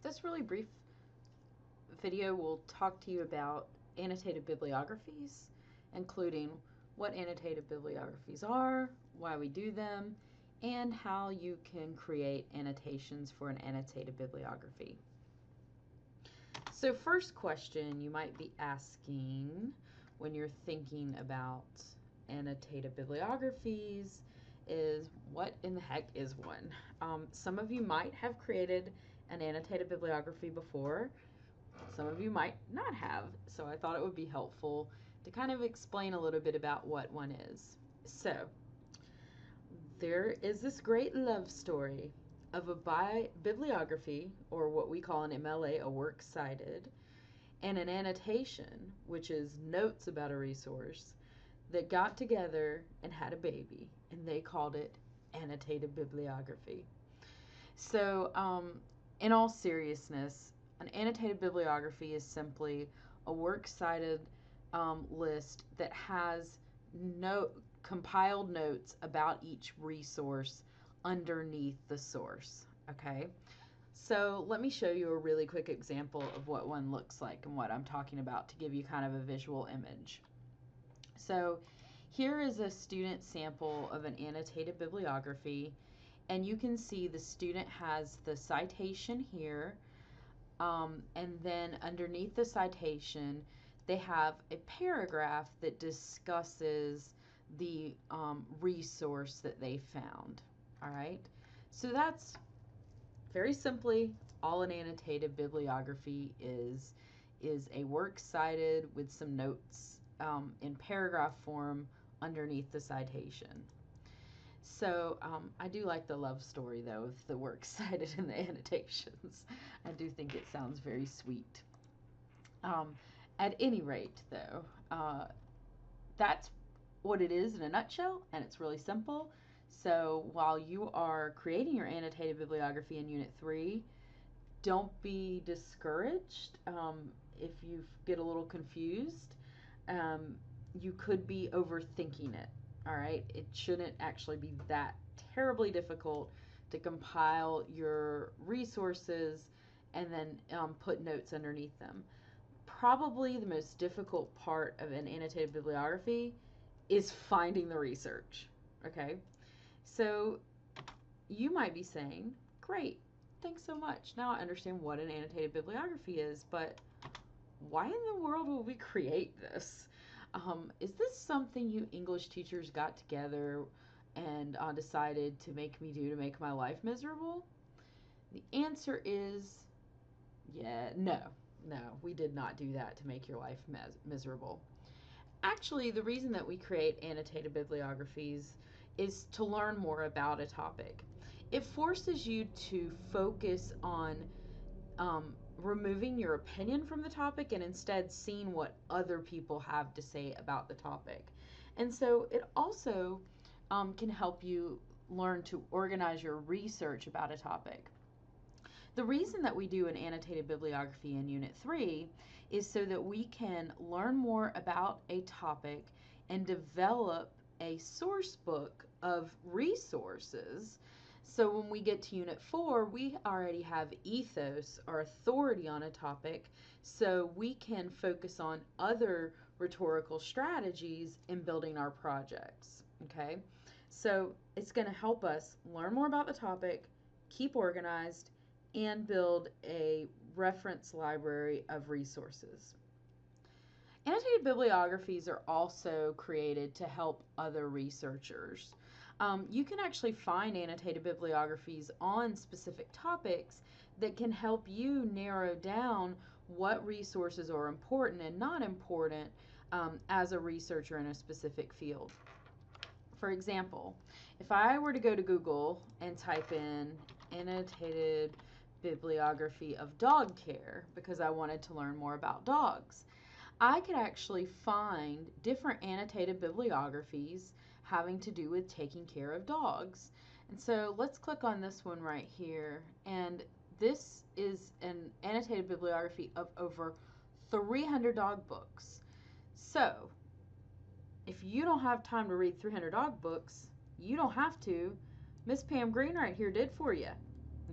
this really brief video will talk to you about annotated bibliographies, including what annotated bibliographies are, why we do them, and how you can create annotations for an annotated bibliography. So first question you might be asking when you're thinking about annotated bibliographies is, what in the heck is one? Some of you might have created an annotated bibliography before. Some of you might not have, so I thought it would be helpful to kind of explain a little bit about what one is. So, there is this great love story of a bibliography, or what we call an MLA, a works cited, and an annotation, which is notes about a resource, that got together and had a baby, and they called it annotated bibliography. So, in all seriousness, an annotated bibliography is simply a works cited list that has compiled notes about each resource underneath the source. Okay, so let me show you a really quick example of what one looks like and what I'm talking about to give you kind of a visual image. So here is a student sample of an annotated bibliography, and you can see the student has the citation here, and then underneath the citation they have a paragraph that discusses the resource that they found. All right, so that's very simply all an annotated bibliography is a works cited with some notes in paragraph form underneath the citation. So I do like the love story, though, of the works cited in the annotations. I do think it sounds very sweet. At any rate, though, that's what it is in a nutshell, and it's really simple. So while you are creating your annotated bibliography in Unit 3, don't be discouraged if you get a little confused. You could be overthinking it. All right, it shouldn't actually be that terribly difficult to compile your resources and then put notes underneath them. Probably the most difficult part of an annotated bibliography is finding the research. Okay, so you might be saying, great, thanks so much. Now I understand what an annotated bibliography is, but why in the world will we create this? Is this something you English teachers got together and decided to make me do to make my life miserable? The answer is, no, we did not do that to make your life miserable. Actually, the reason that we create annotated bibliographies is to learn more about a topic. It forces you to focus on removing your opinion from the topic and instead seeing what other people have to say about the topic. And so it also can help you learn to organize your research about a topic. The reason that we do an annotated bibliography in Unit 3 is so that we can learn more about a topic and develop a source book of resources. So when we get to Unit 4, we already have ethos or authority on a topic, so we can focus on other rhetorical strategies in building our projects. Okay, so it's going to help us learn more about the topic, keep organized, and build a reference library of resources. Annotated bibliographies are also created to help other researchers. You can actually find annotated bibliographies on specific topics that can help you narrow down what resources are important and not important as a researcher in a specific field. For example, if I were to go to Google and type in annotated bibliography of dog care because I wanted to learn more about dogs, I could actually find different annotated bibliographies having to do with taking care of dogs. And so let's click on this one right here, and this is an annotated bibliography of over 300 dog books. So if you don't have time to read 300 dog books, you don't have to. Miss Pam Green right here did for you.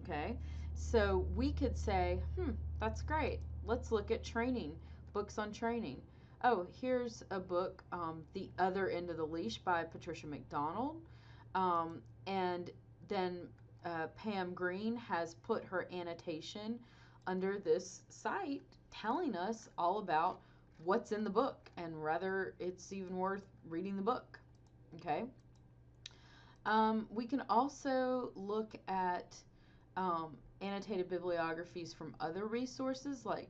Okay, So we could say, that's great. Let's look at training, books on training. Oh, here's a book, The Other End of the Leash by Patricia McDonald. And then Pam Green has put her annotation under this site telling us all about what's in the book and whether it's even worth reading the book. Okay. We can also look at annotated bibliographies from other resources. Like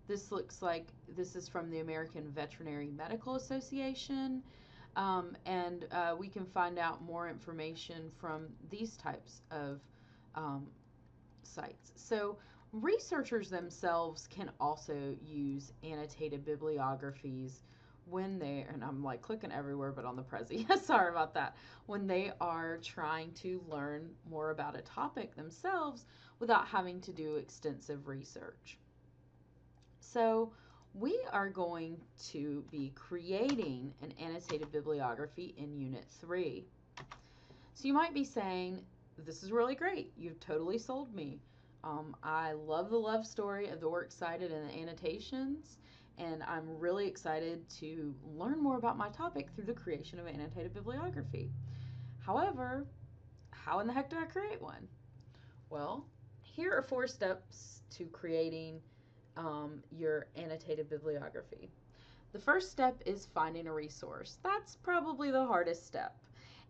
this looks like this is from the American Veterinary Medical Association. And we can find out more information from these types of sites. So researchers themselves can also use annotated bibliographies when they, and I'm like clicking everywhere but on the Prezi, sorry about that, when they are trying to learn more about a topic themselves without having to do extensive research. So we are going to be creating an annotated bibliography in Unit 3. So you might be saying, this is really great. You've totally sold me. I love the love story of the works cited and the annotations, and I'm really excited to learn more about my topic through the creation of annotated bibliography. However, how in the heck do I create one? Well, here are 4 steps to creating your annotated bibliography. The first step is finding a resource. That's probably the hardest step.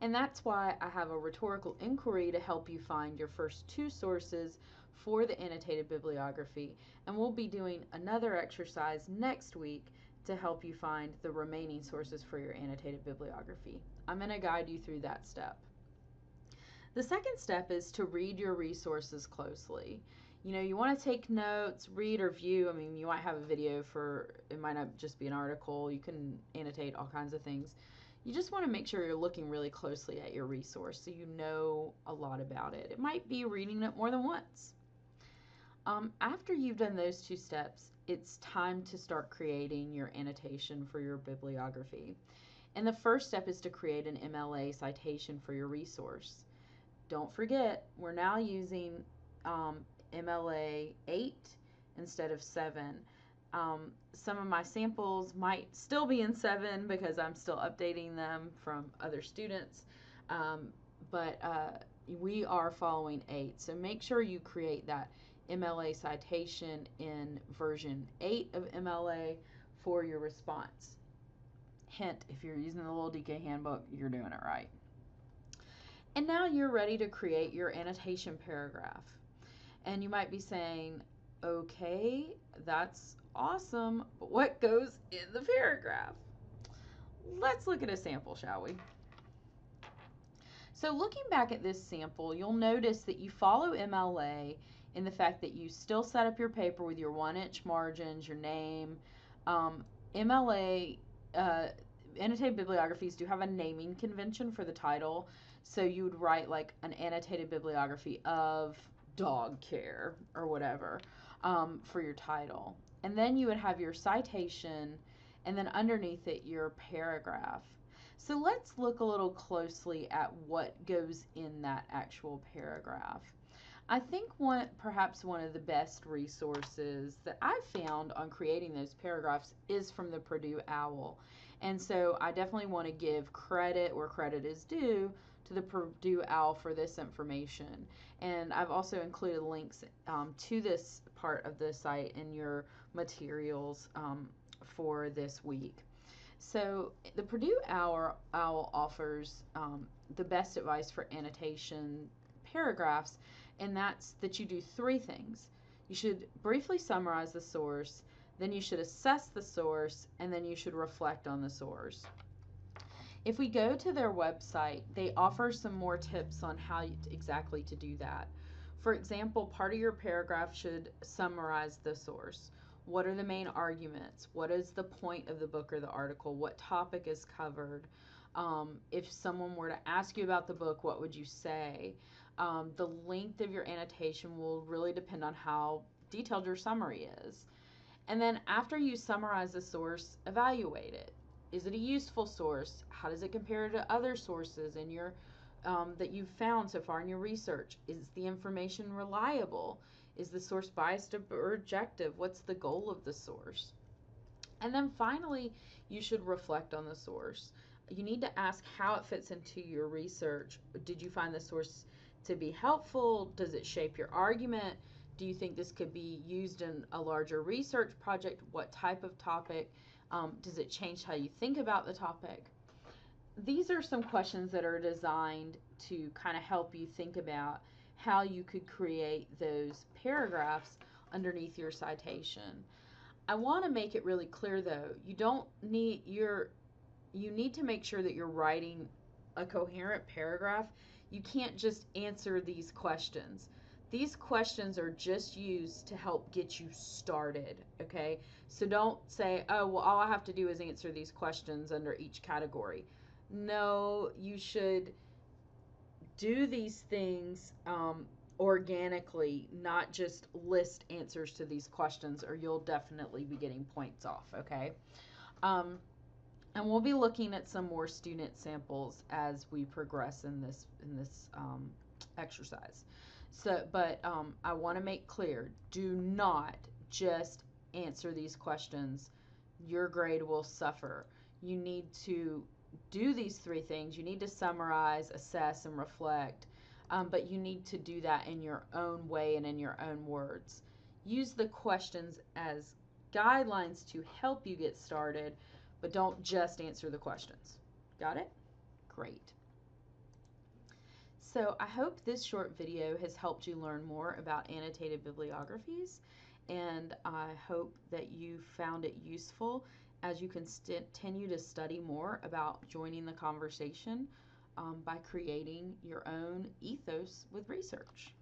And that's why I have a rhetorical inquiry to help you find your first 2 sources for the annotated bibliography. And we'll be doing another exercise next week to help you find the remaining sources for your annotated bibliography. I'm going to guide you through that step. The second step is to read your resources closely. You want to take notes, read or view. I mean, you might have a video it might not just be an article. You can annotate all kinds of things. You just want to make sure you're looking really closely at your resource so you know a lot about it. It might be reading it more than once. After you've done those 2 steps, it's time to start creating your annotation for your bibliography. And the first step is to create an MLA citation for your resource. Don't forget, we're now using MLA 8 instead of 7. Some of my samples might still be in 7 because I'm still updating them from other students, but we are following 8. So make sure you create that MLA citation in version 8 of MLA for your response. Hint, if you're using the little DK handbook, you're doing it right. And now you're ready to create your annotation paragraph. And you might be saying, okay, that's awesome, but what goes in the paragraph? Let's look at a sample, shall we? So looking back at this sample, you'll notice that you follow MLA in the fact that you still set up your paper with your 1-inch margins, your name. MLA, annotated bibliographies do have a naming convention for the title. So you would write like an annotated bibliography of dog care or whatever for your title. And then you would have your citation and then underneath it your paragraph. So let's look a little closely at what goes in that actual paragraph. I think perhaps one of the best resources that I've found on creating those paragraphs is from the Purdue OWL. And so I definitely want to give credit where credit is due to the Purdue OWL for this information. And I've also included links to this part of the site in your materials for this week. So the Purdue OWL offers the best advice for annotation paragraphs, and that's that you do 3 things. You should briefly summarize the source, then you should assess the source, and then you should reflect on the source. If we go to their website, they offer some more tips on how exactly to do that. For example, part of your paragraph should summarize the source. What are the main arguments? What is the point of the book or the article? What topic is covered? If someone were to ask you about the book, what would you say? The length of your annotation will really depend on how detailed your summary is. And then after you summarize the source, evaluate it. Is it a useful source? How does it compare to other sources in your that you've found so far in your research? Is the information reliable? Is the source biased or objective? What's the goal of the source? And then finally, you should reflect on the source. You need to ask how it fits into your research. Did you find the source to be helpful? Does it shape your argument? Do you think this could be used in a larger research project? What type of topic? Does it change how you think about the topic? These are some questions that are designed to kind of help you think about how you could create those paragraphs underneath your citation. I want to make it really clear though, you need to make sure that you're writing a coherent paragraph. You can't just answer these questions. These questions are just used to help get you started, okay? So don't say, oh, well, all I have to do is answer these questions under each category. No, you should do these things organically, not just list answers to these questions, or you'll definitely be getting points off, okay? And we'll be looking at some more student samples as we progress in this exercise. So, but I want to make clear, do not just answer these questions. Your grade will suffer. You need to do these three things. You need to summarize, assess, and reflect, but you need to do that in your own way and in your own words. Use the questions as guidelines to help you get started, but don't just answer the questions. Got it? Great. So I hope this short video has helped you learn more about annotated bibliographies, and I hope that you found it useful as you continue to study more about joining the conversation by creating your own ethos with research.